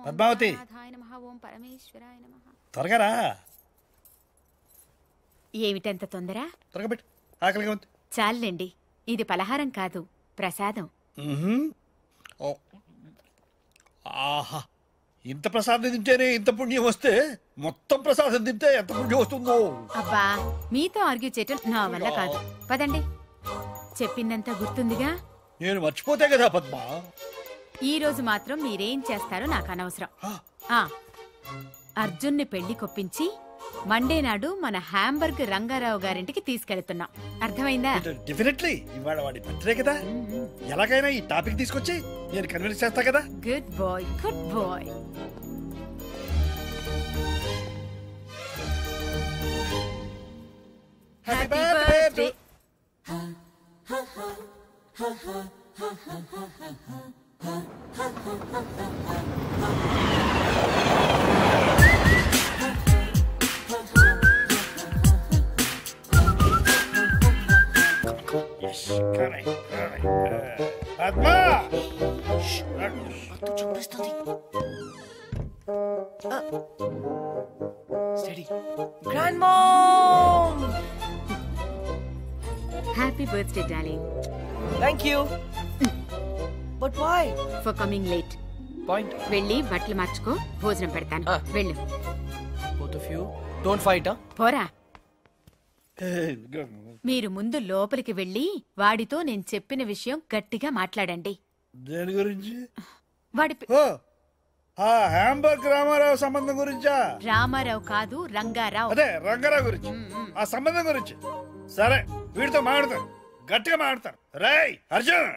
పద్మావతి త్వరగా రా. ఏమిటంత తొందర? త్వరగా పెట్టు, ఆకలిగా ఉంది. చాలండి, ఇది పలహారం కాదు, ప్రసాదం. ఆహా, ఇంత ప్రసాదం తింటేనే ఇంత పుణ్యం వస్తే మొత్తం ప్రసాదం తింటే ఎంత పుణ్యం వస్తుందో. అబ్బా, మీతో ఆర్గ్యూ చేయటం నా వల్ల కాదు. పదండి, చెప్పిందంతా గుర్తుందిగా. నేను మర్చిపోతే కదా పద్మ. ఈ రోజు మాత్రం మీరేం చేస్తారో నాకు అనవసరం. అర్జున్ని పెళ్లి కొప్పించి మండే నాడు మన హ్యాంబర్గ్ రంగారావు గారింటికి తీసుకెళ్తున్నాం. అర్థమైందా? డెఫినెట్లీ. ఇవాళ వాడి బర్త్డే కదా, ఎలాగైనా ఈ టాపిక్ తీసుకొచ్చి నేను కన్విన్స్ చేస్తా కదా. Good boy, good boy. Happy birthday. Happy birthday, darling. Thank you. But why? For coming late. Point. వెళ్ళి బట్టలు మార్చుకో, భోజనం పెడతాను. వెళ్ళు. Both of you don't fight, huh? పోరా. మీరు ముందు లోపలికి వెళ్ళి వాడితో నేను చెప్పిన విషయం గట్టిగా మాట్లాడండి. దేని గురించి? వాడి హ్యాంబర్గ్ రామారావు సంబంధం గురించా? రామారావు కాదు, రంగారావు. అదే రంగారావు గురించి, ఆ సంబంధం గురించి. సరే, వీడితో మాట్లాడతాను, గట్టిగా మాట్లాడతాను. రేయ్ అర్జున్,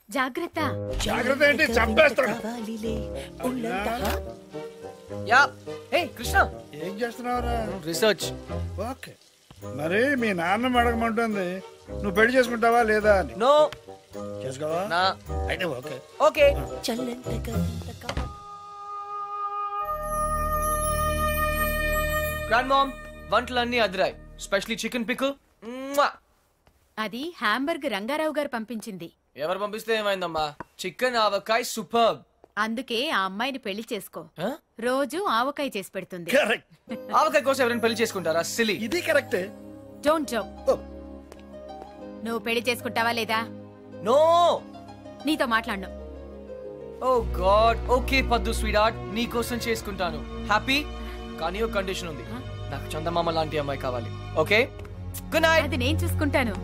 జాగ్రత్త. జాగ్రత్త ఏంటి, చంపేస్తాను. యా. హే కృష్ణ, ఏం చేస్తున్నావురా? రీసెర్చ్. ఓకే, మరి మీ నాన్న అడగమంటుంది, నువ్వు పెళ్లి చేసుకుంటావా లేదా అని. నో. చేసుకోవా? నా. అయితే ఓకే. ఓకే. గ్రాండ్ మామ్, వంటలన్నీ అదిరాయి. Specially chicken pickle. అది హ్యాంబర్గ్ రంగారావు గారు పంపించింది. ఎవరు పంపిస్తే ఏమైందమ్మా? Chicken avakaya superb. అందుకే ఆ అమ్మాయిని పెళ్లి చేసుకో. రోజు ఆవకాయ చేసి పెడుతుంది. కరెక్ట్. ఆవకాయ కోసం ఎవరైనా పెళ్లి చేసుకుంటారా? సిలీ. ఇది కరెక్టే. Don't joke. నువ్వు పెళ్లి చేసుకుంటావా లేదా? నో. నీతో మాట్లాడను. ఓ గాడ్. ఓకే పద్దు స్వీట్, నీ కోసం చేసుకుంటాను. హ్యాపీ? కానీ ఒక కండిషన్ ఉంది, నాకు చందమామ లాంటి అమ్మాయి కావాలి. Okay, good night. అది నేను చూసుకుంటాను.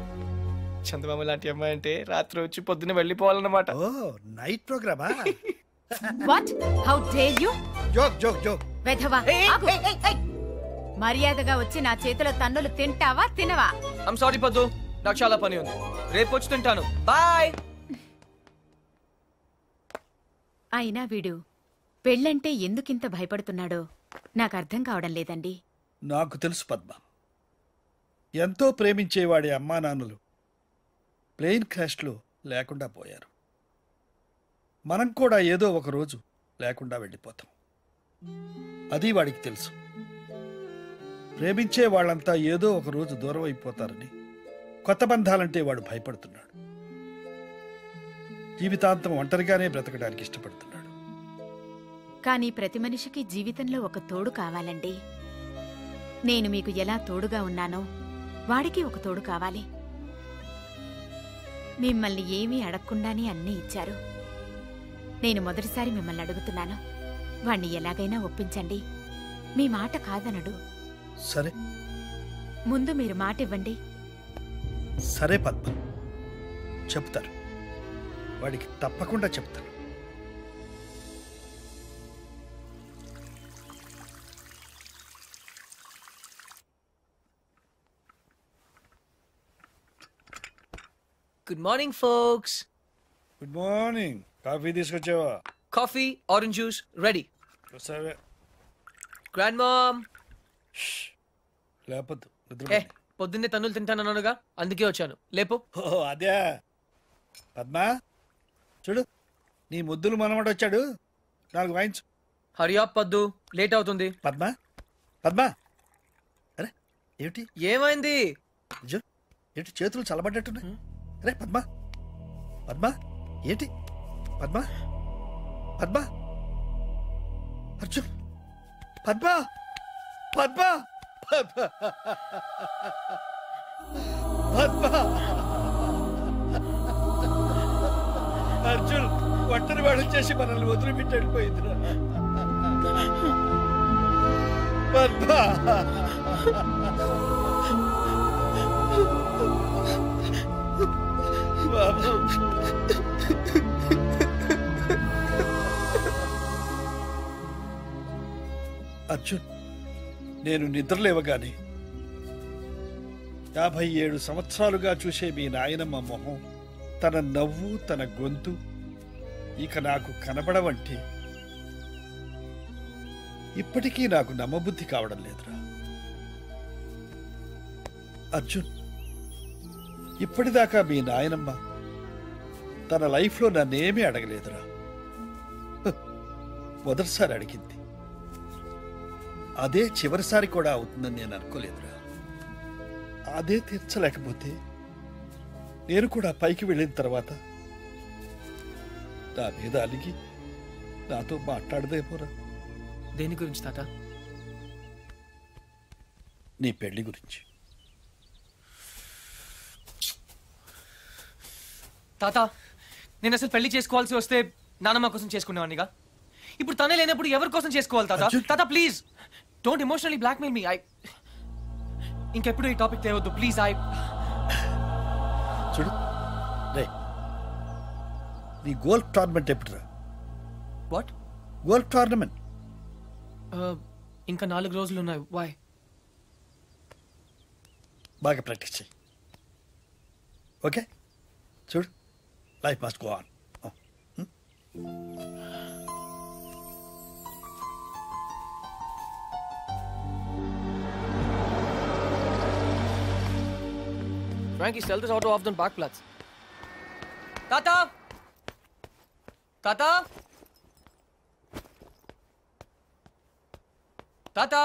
చందమామ లాంటి అమ్మాయి అంటే రాత్రి వచ్చి పొద్దున్న వెళ్ళిపోవాలన్నమాట. ఓ, నైట్ ప్రోగ్రామా? What? How dare you? Joke joke joke. వెధవా, ఆగు. మర్యాదగా వచ్చి నా చేతిలో తన్నులు తింటావా తినవా? ఐమ్ సారీ పద్దు, నాకు చాలా పని ఉంది, రేపు వచ్చి తింటాను. బాయ్. అయినా వీడు పెళ్ళంటే ఎందుకింత భయపడుతున్నాడో నాకు అర్థం కావడం లేదండి. నాకు తెలుసు పద్మ, ఎంతో ప్రేమించేవాడి అమ్మా నాన్నలు ప్లేన్ క్రాష్లో లేకుండా పోయారు. మనం కూడా ఏదో ఒక రోజు లేకుండా వెళ్ళిపోతాం. అది వాడికి తెలుసు. ప్రేమించే వాళ్ళంతా ఏదో ఒక రోజు దూరం అయిపోతారని కొత్త బంధాలంటే వాడు భయపడుతున్నాడు. జీవితాంతం ఒంటరిగానే బ్రతకడానికి ఇష్టపడుతున్నాడు. కానీ ప్రతి మనిషికి జీవితంలో ఒక తోడు కావాలండి. నేను మీకు ఎలా తోడుగా ఉన్నానో వాడికి ఒక తోడు కావాలి. మిమ్మల్ని ఏమీ అడగకుండానే అన్నీ ఇచ్చారు. నేను మొదటిసారి మిమ్మల్ని అడుగుతున్నాను, వాణ్ణి ఎలాగైనా ఒప్పించండి. మీ మాట కాదనడు. సరే, ముందు మీరు మాట ఇవ్వండి. సరే పద్మ, చెప్తారు. వాడికి తప్పకుండా చెప్తాను. Good morning folks. Good morning. Coffee తీసుకొచ్చావా? Coffee, orange juice ready. సరే. Grand mom. లేపొద్దు, పొద్దున్నే తన్నులు తింటానన్నానుగా, అందుకే వచ్చాను. లేపు. ఓ అదే. పద్మా చూడు, నీ ముద్దులు మనమట వచ్చాడు, 4 వాయించు. హరియా పద్దు, లేట్ అవుతుంది. పద్మా పద్మా, అరే ఏమిటి? ఏమైంది? ఏంటి చేతులు చల్లబడ్డట్టున్నాయి? అరే పద్మా పద్మా, ఏంటి పద్మా? పద్మా అర్జున్, పద్మ, పద్మ, పద్మ, పద్మ. అర్జున్ ఒంటరి వాడు చేసి మనల్ని వదిలిపెట్టి వెళ్ళిపోయిందిరా. పద్మ, బాబు. అర్జున్, నేను నిద్రలేవగానే 57 సంవత్సరాలుగా చూసే మీ నాయనమ్మ మొహం, తన నవ్వు, తన గొంతు ఇక నాకు కనబడవంటే ఇప్పటికీ నాకు నమ్మబుద్ధి కావడం లేదురా. అర్జున్, ఇప్పటిదాకా మీ నాయనమ్మ తన లైఫ్లో నన్నేమీ అడగలేదురా. మొదటిసారి అడిగింది, అదే చివరిసారి కూడా అవుతుందని నేను అనుకోలేదురా. అదే తీర్చలేకపోతే నేను కూడా పైకి వెళ్ళిన తర్వాత నా మీద అలిగి నాతో మాట్లాడదేమోరా. దేని గురించి తాత? నీ పెళ్లి గురించి. తాత, నేను అసలు పెళ్లి చేసుకోవాల్సి వస్తే నానమ్మ కోసం చేసుకునేవాడినిగా. ఇప్పుడు తనే లేనప్పుడు ఎవరి కోసం చేసుకోవాలి తాత? తాత please don't emotionally blackmail me. ఇంకెప్పుడు ఈ టాపిక్ తేవద్దు ప్లీజ్. చూడు రే, నీ గోల్ఫ్ టోర్నమెంట్ ఎప్పుడురా? వాట్? గోల్ఫ్ టోర్నమెంట్ ఇంకా 4 రోజులు ఉన్నాయి. వై? బాగా ప్రాక్టీస్ చేయి. ఓకే, చూడు, life must go on. Frankie, sell this auto off the Parkplatz. Tata! Tata! Tata!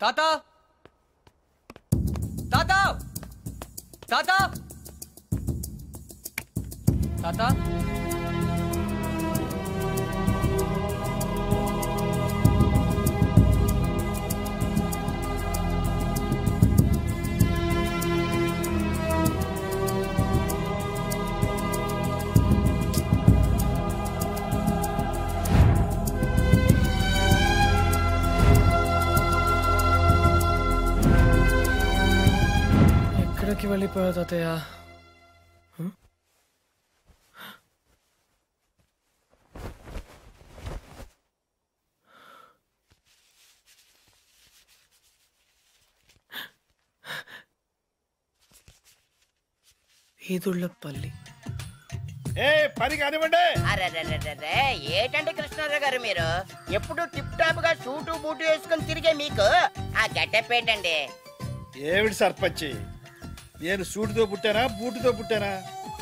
Tata! Tata! Tata! Tata! ఎక్కడికి వెళ్ళిపోయా తాతయ్య? ఈదుళ్ళపల్లి. ఏ పని కానివ్వండి. అరే ఏటండి కృష్ణారావు గారు, మీరు ఎప్పుడు టిప్ టాప్ గా సూటు బూటు వేసుకుని తిరిగే మీకు ఆ గెటప్ ఏంటండి? ఏమిటి సర్పంచి, నేను సూటుతో పుట్టానా బూటుతో పుట్టానా?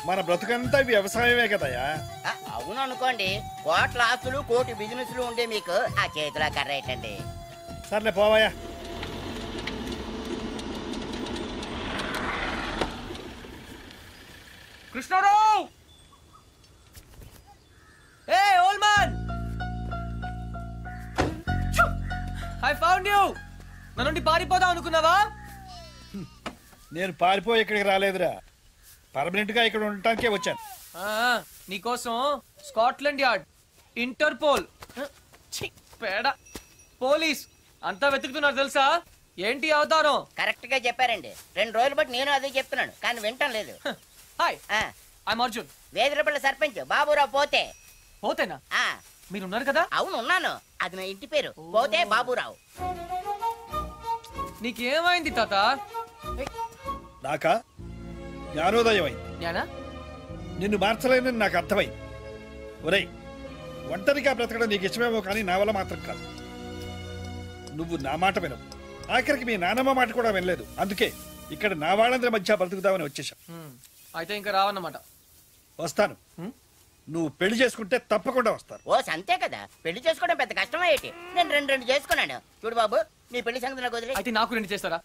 మన బ్రతుకంతా వ్యవసాయమే కదయా. అవును అనుకోండి, కోట్ల ఆస్తులు కోటి బిజినెస్లు ఉండే మీకు ఆ చేతిలో కర్ర ఏంటండి? సర్లే పోవాయా. Krishna Rao! Hey old man, I found you. నా నుండి పారిపోదాం అనుకున్నావా? నేను పారిపోయి ఇక్కడికి రాలేదురా, పర్మనెంట్ గా ఇక్కడ ఉండటానికే వచ్చాను. నీకోసం స్కాట్లాండ్ యార్డ్, ఇంటర్పోల్, పేడ, పోలీస్ అంతా వెతుకుతున్నారు తెలుసా? ఏంటి అవతారం? కరెక్ట్ గా చెప్పారండి. 2 రోజులు బట్టి నేను అదే చెప్తున్నాను, కానీ వింటం లేదు. Hi, I'm Arjun. వేదిరపల్లి సర్పంచ్ బాబురావు పోతే. పోతేనా? మీరున్నారు కదా? అవును ఉన్నాను, అది నా ఇంటి పేరు, పోతే బాబురావు. నీకేమైంది తాత? నాకా జ్ఞానోదయం అయింది. జ్ఞానా? నిన్ను మార్చలేనని నాకు అర్థమైంది. ఒరేయ్, ఒంటరిగా బ్రతకడం నీకు ఇష్టమేమో కానీ నా వల్ల మాత్రం కాదు. నువ్వు నా మాట వినవు, ఆఖరికి మీ నానమ్మ మాట కూడా వినలేదు. అందుకే ఇక్కడ నా వాళ్ళందరి మధ్య బ్రతుకుదామని వచ్చేసాం. అయితే ఇంకా రావన్నమాట. వస్తాను, నువ్వు పెళ్లి చేసుకుంటే తప్పకుండా వస్తాను. ఓ సంతే కదా, పెళ్లి చేసుకోవడం పెద్ద కష్టమే ఏంటి? నేను 2 చేసుకున్నాను. చూడు బాబు, నీ పెళ్లి సంగతి నాకు వదిలే. అయితే నాకు 2 చేస్తారా?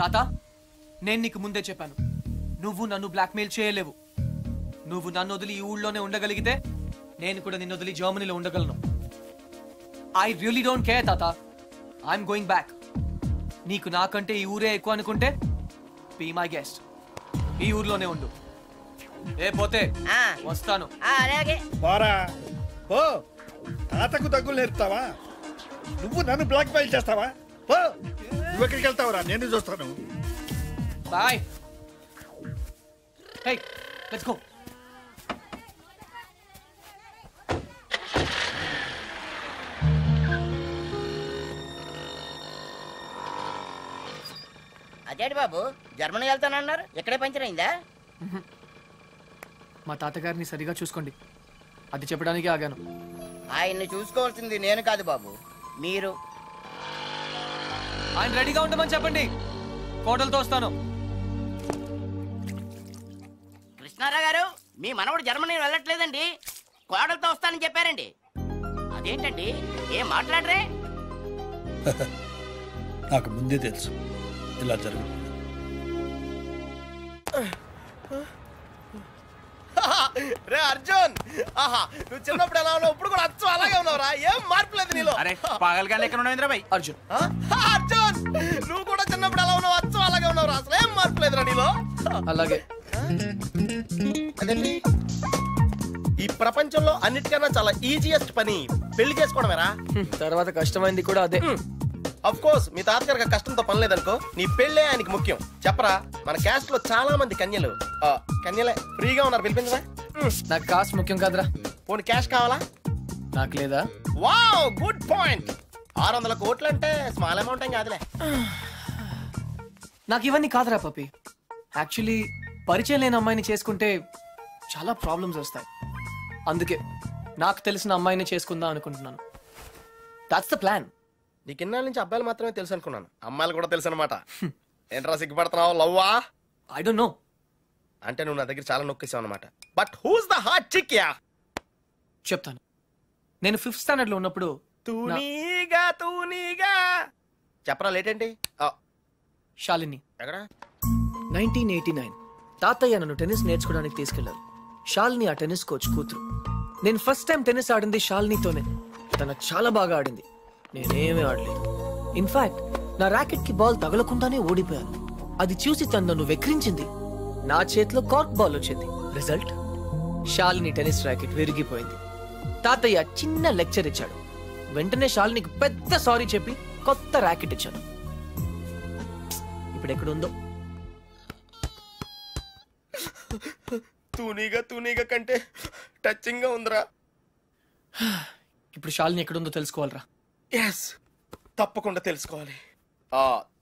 తాత, నేను నీకు ముందే చెప్పాను, నువ్వు నన్ను బ్లాక్మెయిల్ చేయలేవు. నువ్వు నన్ను వదిలి ఈ ఊళ్ళోనే ఉండగలిగితే నేను కూడా నిన్ను వదిలి జర్మనీలో ఉండగలను. ఐ రియలీ డోంట్ కేర్ తాత. I'm going back. నీకు నాకంటే ఈ ఊరే ఎక్కువ అనుకుంటే బీ మై గెస్ట్. ఈ ఊర్లోనే ఉండు. ఏ పోతే వస్తాను. అలాగే పోరా ఓ. తాతకు దగ్గులు నేర్పుతావా? నువ్వు నన్ను బ్లాక్ మెయిల్ చేస్తావా? ఓ నువ్వు ఎక్కడికి వెళ్తావురా? నేను చూస్తాను. బాయ్. Hey let's go. అదేంటి బాబు, జర్మనీ వెళ్తానన్నారు, ఇక్కడే పంచర్ అయిందా? మా తాతగారిని సరిగా చూసుకోండి, అది చెప్పడానికి ఆగాను. ఆయన్ని చూసుకోవాల్సింది నేను కాదు బాబు, మీరు. ఆయన రెడీగా ఉండమని చెప్పండి, కోటలతో వస్తాను. కృష్ణారావు గారు, మీ మనవడు జర్మనీ వెళ్ళట్లేదండి, కోడలతో వస్తానని చెప్పారండి. అదేంటండి, ఏం మాట్లాడరే? నాకు ముందే తెలుసు ఇలా జరుగు. రే అర్జున్, ఆహా నువ్వు చిన్నప్పుడు ఎలా ఉన్నావు, ఇప్పుడు కూడా అచ్చం అలాగే ఉన్నావురా, ఏం మార్పు లేదు నీలో. అరే పాగల్గా ఎక్కడ ఉన్నావు బాయ్? అర్జున్, అర్జున్ నువ్వు కూడా చిన్నప్పుడు ఎలా ఉన్నావు, అచ్చం అలాగే ఉన్నావురా, అసలు ఏం మార్పు లేదురా నీలో. అలాగే. అదేంటి, ఈ ప్రపంచంలో అన్నిటికన్నా చాలా ఈజియెస్ట్ పని పెళ్లి చేసుకోవడమేరా. తర్వాత కష్టమైంది కూడా అదే. అఫ్ కోర్స్ మీ తాతగారికి కష్టంతో పని లేదనుకో, నీ పెళ్ళే ఆయనకి ముఖ్యం. చెప్పరా, మన క్యాస్ట్ లో చాలా మంది కన్యలే ఫ్రీగా ఉన్నారు, పిలిపించరా. నాకు కాస్ట్ ముఖ్యం కాదురా. పోనీ క్యాష్ కావాలా? నాకు లేదా? Wow, good point. 600 కోట్లు అంటే స్మాల్ అమౌంట్ ఏం కాదులే. నాకు ఇవన్నీ కాదురా పప్పి. యాక్చువల్లీ పరిచయం లేని అమ్మాయిని చేసుకుంటే చాలా ప్రాబ్లమ్స్ వస్తాయి. అందుకే నాకు తెలిసిన అమ్మాయిని చేసుకుందాం అనుకుంటున్నాను. That's the plan. నీకు ఇన్నాళ్ళ నుంచి అబ్బాయిలు మాత్రమే తెలుసు అనుకున్నాను, అమ్మాయిలు కూడా తెలుసు అనమాట. ఏంట్రా సిగ్గుపడుతున్నావు, లవ్వా? I don't know. అంటే నువ్వు నా దగ్గర చాలా నొక్కేసావు అనమాట. But who's the hot chick? Yeah చెప్తాను. నేను 5th స్టాండర్డ్ లో ఉన్నప్పుడు తూనీగా చెప్పరా, లేట్ ఏంటి? శాలిని. ఎక్కడ? 1989 తాతయ్య నన్ను టెన్నిస్ నేర్చుకోవడానికి తీసుకెళ్లారు. శాలిని ఆ టెన్నిస్ కోచ్ కూతురు. నేను ఫస్ట్ టైం టెన్నిస్ ఆడింది శాలినితోనే. తన చాలా బాగా ఆడింది, నేనేమీ ఆడలేదు. ఇన్ఫాక్ట్ నా ర్యాకెట్ కి బాల్ తగలకుండానే ఓడిపోయాను. అది చూసి తను నన్ను వెక్రించింది. నా చేతిలో కార్క్ బాల్ వచ్చింది. రిజల్ట్, శాలిని టెన్నిస్ ర్యాకెట్ విరిగిపోయింది. తాతయ్య చిన్న లెక్చర్ ఇచ్చాడు. వెంటనే శాలినికి పెద్ద సారీ చెప్పి కొత్త ర్యాకెట్ ఇచ్చాను. ఇప్పుడు ఎక్కడుందో. తూనీగా కంటే టచింగ్ గా ఉందిరా. ఇప్పుడు శాలిని ఎక్కడుందో తెలుసుకోవాలరా. ఎస్, తప్పకుండా తెలుసుకోవాలి.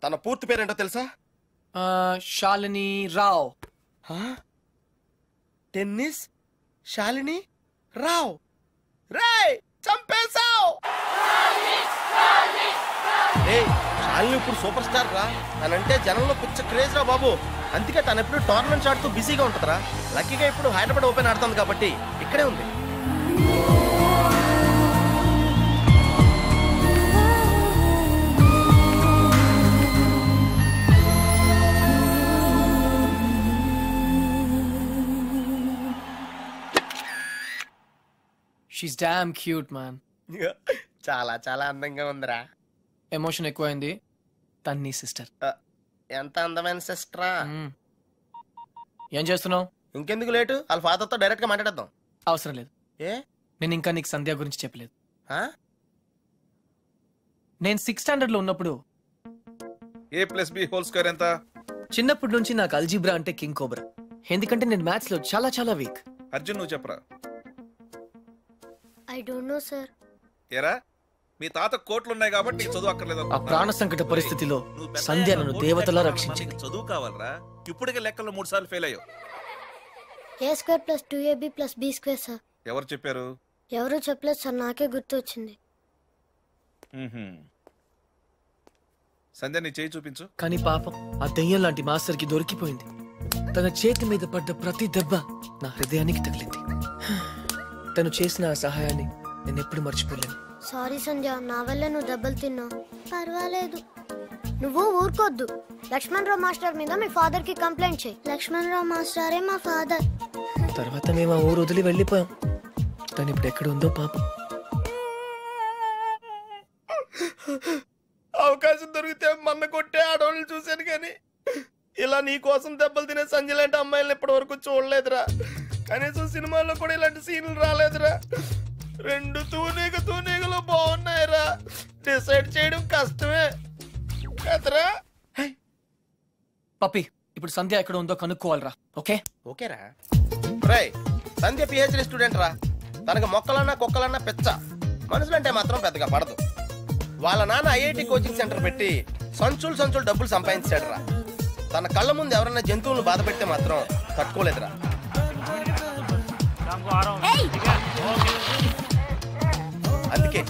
తన పూర్తి పేరేంటో తెలుసా? శాలిని రావ్. టెన్నిస్ శాలిని రావ్. రేయ్, చంపేశావ్. శాలిని ఇప్పుడు సూపర్ స్టార్ రా. తనంటే జనంలో పిచ్చ క్రేజ్ రా బాబు. అందుకే తను ఎప్పుడు టోర్నమెంట్స్ ఆడుతూ బిజీగా ఉంటుందిరా. లక్కీగా ఇప్పుడు హైదరాబాద్ ఓపెన్ ఆడుతుంది కాబట్టి ఇక్కడే ఉంది. She's damn cute, man. చాలా చాలా అందంగా ఉందిరా. ఎమోషన్ ఎక్కువైంది. తన్ని సిస్టర్. ఎంత అందమైన సిస్టరా. ఏం చేస్తున్నావు? ఇంకెందుకు లేటు, వాళ్ళ ఫాదర్ తో డైరెక్ట్ గా మాట్లాడేద్దాం. అవసరం లేదు. ఏ? నేను ఇంకా నీకు సంధ్య గురించి చెప్పలేదు. నేను 6th స్టాండర్డ్ లో ఉన్నప్పుడు a+b² ఎంత? చిన్నప్పటి నుంచి నాకు అల్జీబ్రా అంటే కింగ్ కోబ్రా. ఎందుకంటే నేను మ్యాథ్స్ లో చాలా చాలా వీక్. అర్జున్ నువ్వు చెప్పరా. I don't know, sir. ఏరా, మీ తాత కోట్లు ఉన్నాయి కాబట్టి నీకు చదువు అక్కర్లేదు. ఆ ప్రాణ సంకట పరిస్థితిలో సంధ్య నన్ను దేవతలా రక్షించింది. చదువు కావాలరా, ఇప్పటికే లెక్కల్లో 3 సార్లు ఫెయిల్ అయ్యావు. a² + 2ab + b², sir. ఎవరు చెప్పారు? ఎవరు చెప్పలేదు సార్, నాకే గుర్తు వచ్చింది. సంధ్య నీ చేయి చూపించు. కానీ పాపం ఆ దెయ్యం లాంటి మాస్టర్ కి దొరికిపోయింది. తన చేతి మీద పడ్డ ప్రతి దెబ్బ నా హృదయానికి తగిలింది. తను చేసిన ఆ సహాయాన్ని నేను ఎప్పుడు మర్చిపోలేను. సారీ సంధ్య, నా వల్ల నువ్వు దెబ్బలు తిన్నావు. పర్వాలేదు, నువ్వు ఊరుకోద్దు. లక్ష్మణరావు మాస్టర్ మీద మీ ఫాదర్ కి కంప్లైంట్ చేయి. లక్ష్మణరావు మాస్టరే మా ఫాదర్. తర్వాత మేము ఆ ఊరు వదిలి వెళ్ళిపోయాం. తను ఇప్పుడు ఎక్కడ ఉందో పాపం. అవకాశం దొరికితే మొన్న కొట్టే ఆడవాళ్ళు చూశాను కానీ ఇలా నీ కోసం దెబ్బలు తినే సంజయ్ లాంటి అమ్మాయిలను ఇప్పటి వరకు చూడలేదురా. కనీసం సినిమాల్లో కూడా ఇలాంటి సీన్లు రాలేదురా. రెండు తూనీగలు బాగున్నాయిరా. డిసైడ్ చేయడం కష్టమే కదరా. పప్పి ఇప్పుడు సంధ్య ఎక్కడ ఉందో కనుక్కోవాలరా. ఓకే ఓకేరా. రేయ్, సంధ్య పిహెచ్డి స్టూడెంట్ రా. తనకు మొక్కలన్నా కుక్కలన్నా పిచ్చ. మనుషులంటే మాత్రం పెద్దగా పడదు. వాళ్ళ నాన్న ఐఐటి కోచింగ్ సెంటర్ పెట్టి సంచులు డబ్బులు సంపాదించాడు రా. తన కళ్ళ ముందు ఎవరైనా జంతువులను బాధ పెడితే మాత్రం తట్టుకోలేదురా. అందుకే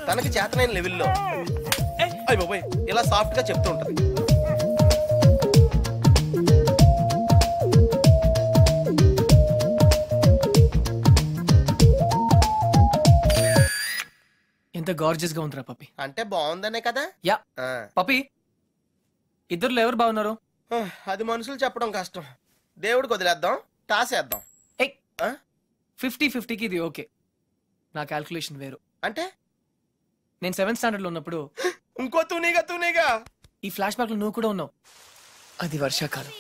తనకి చేతనైన లెవెల్లో అయ్యబాబోయ్ ఇలా సాఫ్ట్ గా చెప్తూ ఉంటది. ఎంత గార్జియస్ గా ఉందిరా పప్పి. అంటే బాగుందనే కదా. యా పప్పి, ఇద్దరులో ఎవరు బాగున్నారు? అది మనుషులు చెప్పడం కష్టం. దేవుడికి వదిలేద్దాం, టాసేద్దాం. 50-50కి ఇది ఓకే. నా క్యాల్కులేషన్ వేరు. అంటే నేను 7th స్టాండర్డ్ లో ఉన్నప్పుడు ఇంకో తూనీగా ఈ ఫ్లాష్ బ్యాక్ లో నువ్వు కూడా ఉన్నావు. అది వర్షాకాలం.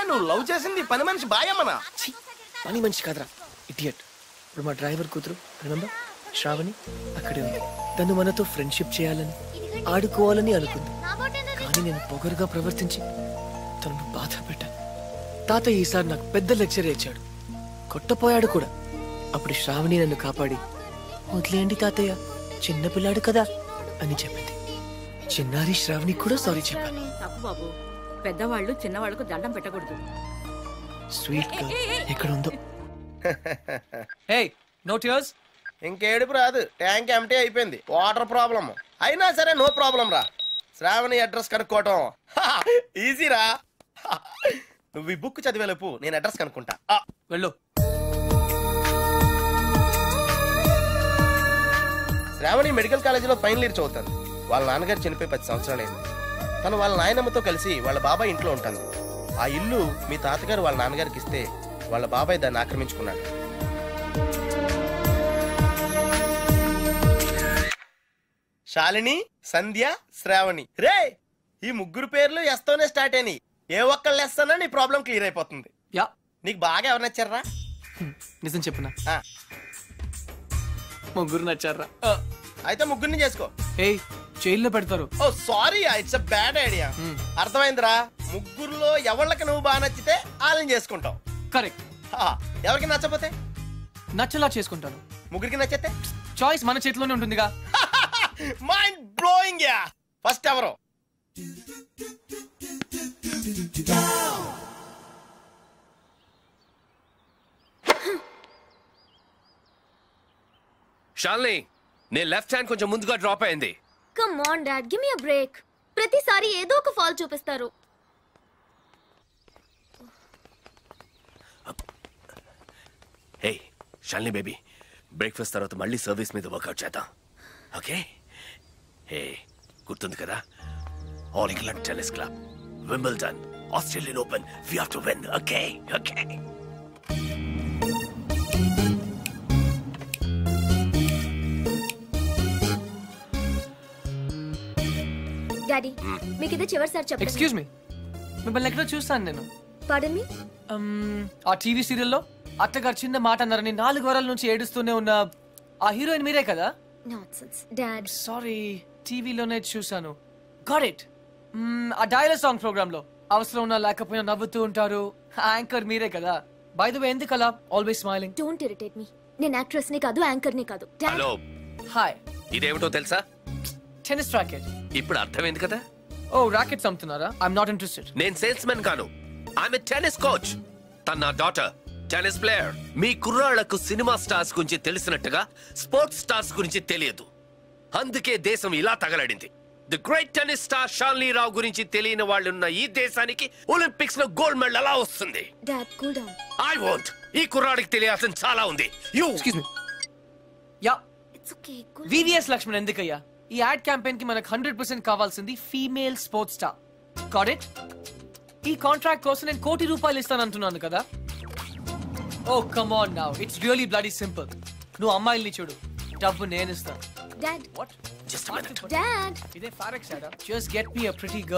నువ్వు లవ్ చేసింది పని మనిషి బాయమ్మనా? పని మనిషి కాదురా, ఇడియట్. ఇప్పుడు మా డ్రైవర్ కూతురు రిమెంబర్ శ్రావణి అక్కడే ఉంది. తను మనతో ఫ్రెండ్షిప్ చేయాలని ఆడుకోవాలని అనుకుంది. కానీ నేను పొగరుగా ప్రవర్తించి తనను బాధ పెట్టాను. తాతయ్య ఈసారి నాకు పెద్ద లెక్చర్ ఇచ్చాడు. కొట్టపోయాడు కూడా. అప్పుడు శ్రావణి నన్ను కాపాడి వదిలేయండి తాతయ్య, చిన్నపిల్లాడు కదా అని చెప్పింది. చిన్నారి శ్రావణి కూడా సారీ చెప్పాను. తప్పు బాబు, పెద్దవాళ్ళు చిన్నవాళ్ళకు దండం పెట్టకూడదు. స్వీట్ గా ఎక్కడ ఉందో. Hey no tears. ఇంకేడుపు రాదు, ట్యాంక్ ఎంటీ అయిపోయింది. వాటర్ ప్రాబ్లం అయినా సరే నో ప్రాబ్లం రా. శ్రావణి అడ్రస్ కనుక్కోవటం ఈజీరా. నువ్వు ఈ బుక్ చదివేలోపు నేను అడ్రస్ కనుక్కుంటా. వెళ్ళు. శ్రావణి మెడికల్ కాలేజీలో ఫైనల్ ఇయర్ చదువుతాను. వాళ్ళ నాన్నగారు చనిపోయి 10 సంవత్సరాలైంది. తను వాళ్ళ నాయనమ్మతో కలిసి వాళ్ళ బాబాయ్ ఇంట్లో ఉంటాను. ఆ ఇల్లు మీ తాతగారు వాళ్ళ నాన్నగారికి ఇస్తే వాళ్ళ బాబాయ్ దాన్ని ఆక్రమించుకున్నాడు. శాలిని, సంధ్య, శ్రావణి. రే, ఈ ముగ్గురు పేర్లు ఎస్తోనే స్టార్ట్ అయినాయి. ఏ ఒక్కళ్ళు ఎస్తానో నీ ప్రాబ్లం క్లియర్ అయిపోతుంది. యా, నీకు బాగా ఎవరు నచ్చారా? నిజం చెప్పునా, ముగ్గురు నచ్చారా? అయితే ముగ్గురిని చేసుకో. ఏయ్, జైల్లో పెడతారు. Oh sorry, it's a bad idea. అర్థమైందిరా. ముగ్గురులో ఎవళ్ళకి నువ్వు బాగా నచ్చితే వాళ్ళని చేసుకుంటావు. కరెక్ట్. ఎవరికి నచ్చపోతే నచ్చలా చేసుకుంటాను. ముగ్గురికి నచ్చితే చాయిస్ మన చేతిలోనే ఉంటుందిగా. Mind blowing. యా, ఫస్ట్ ఎవరు? షాలిని, నీ లెఫ్ట్ హ్యాండ్ కొంచెం ముందుగా డ్రాప్ అయింది. Come on dad, give me a break. ప్రతిసారి ఏదో ఒక ఫాల్ చూపిస్తారు. హే షాలిని బేబీ, బ్రేక్ఫాస్ట్ తర్వాత మళ్ళీ సర్వీస్ మీద వర్కౌట్ చేద్దాం, ఓకే? హే, గుర్తుంది కదా, all England tennis club, Wimbledon, Australian open, we have to win, okay? Okay. Daddy, మీకు ఇది చివరిసారి చెప్పండి. ఎక్స్క్యూజ్ మీ, మిమ్మల్ని ఎక్కడో చూస్తాను నేను. పార్డన్ మీ? ఆ టీవీ సీరియల్లో అత్తగారు చిన్న మాట అన్నారని 4 వారాల నుంచి ఏడుస్తూనే ఉన్న ఆ హీరోయిన్ మీరే కదా? Nonsense dad. సారీ, టీవీలోనే చూసాను. Got it. ఆ డైలాగ్ సాంగ్ ప్రోగ్రామ్ లో అవసరం ఉన్నా లేకపోయినా నవ్వుతూ ఉంటారు. యాంకర్ మీరే కదా? బై ద వే, ఎందుకు అలా always smiling? Don't irritate me. నేను యాక్ట్రెస్ ని కాదు, యాంకర్ ని కాదు. Hello, hi. ఇదేమిటో తెలుసా? Tennis racket. ఇప్పుడు అర్థమైంది కదా? ఓ, రాకెట్స్ అమ్ముతున్నారా? I'm not interested. నేను సేల్స్ మెన్ కాను, ఐఎమ్ ఎ టెన్నిస్ కోచ్. తన నా డాటర్ టెన్నిస్ ప్లేయర్. మీ కుర్రాళ్లకు సినిమా స్టార్స్ గురించి తెలిసినట్టుగా స్పోర్ట్స్ స్టార్స్ గురించి తెలియదు. అందుకే దేశం ఇలా తగలడింది. The great tennis star Shalini Rao గురించి తెలియని వాళ్ళున్న ఈ దేశానికి ఒలింపిక్స్ లో గోల్డ్ మెడల్ ఎలా వస్తుంది? Dad, cool down. I want. ఈ కుర్రాడికి తెలియాల్సిన చాలా ఉంది. You excuse me. Ya, it's okay. VVS Laxman ఎందుకయ్యా? ఈ యాడ్ క్యాంపెయిన్ కి మనకు 100% కావాల్సింది female sports star. Got it? ఈ కాంట్రాక్ట్ కోసం నేను ₹1 కోటి ఇస్తానంటున్నాను కదా. Oh, come on now. It's really bloody simple. నువ్వు అమ్మాయిల్ని చూడు, డబ్బు నేను ఇస్తాను. Dad What? Just a minute. Dad ఇదే ఫారెక్స్ యాడా? Just get me a pretty girl.